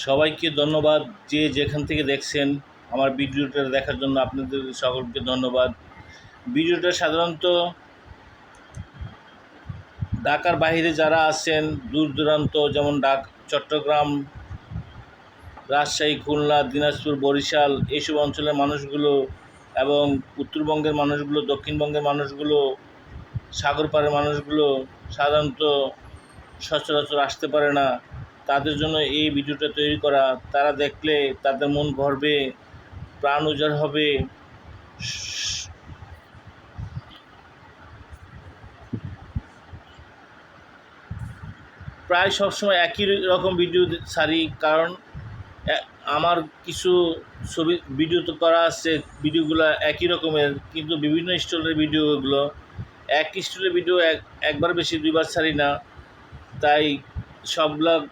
সবাইকে ধন্যবাদ, যে যেখান থেকে দেখছেন আমার ভিডিওটা দেখার জন্য আপনাদের সকলকে ধন্যবাদ। ভিডিওটা সাধারণত ঢাকার বাইরে যারা আছেন, দূর দূরান্ত, যেমন চট্টগ্রাম, রাজশাহী, খুলনা, দিনাজপুর, বরিশাল এইসব অঞ্চলের মানুষগুলো এবং উত্তরবঙ্গের মানুষগুলো, দক্ষিণবঙ্গের মানুষগুলো, সাগর পাড়ের মানুষগুলো সাধারণত সচরাচর আসতে পারে না। তাদের জন্য এই ভিডিওটা তৈরি করা। তারা দেখলে তাদের মন ভরবে, প্রাণ উজাড় হবে। প্রায় সবসময় একই রকম ভিডিও ছাড়ি, কারণ আমার কিছু ছবি ভিডিও তো করা আছে, ভিডিওগুলো একই রকমের, কিন্তু বিভিন্ন স্টাইলের ভিডিওগুলো এক স্টাইলের ভিডিও একবার বেশি দুইবার ছাড়ি না, তাই সবগুলা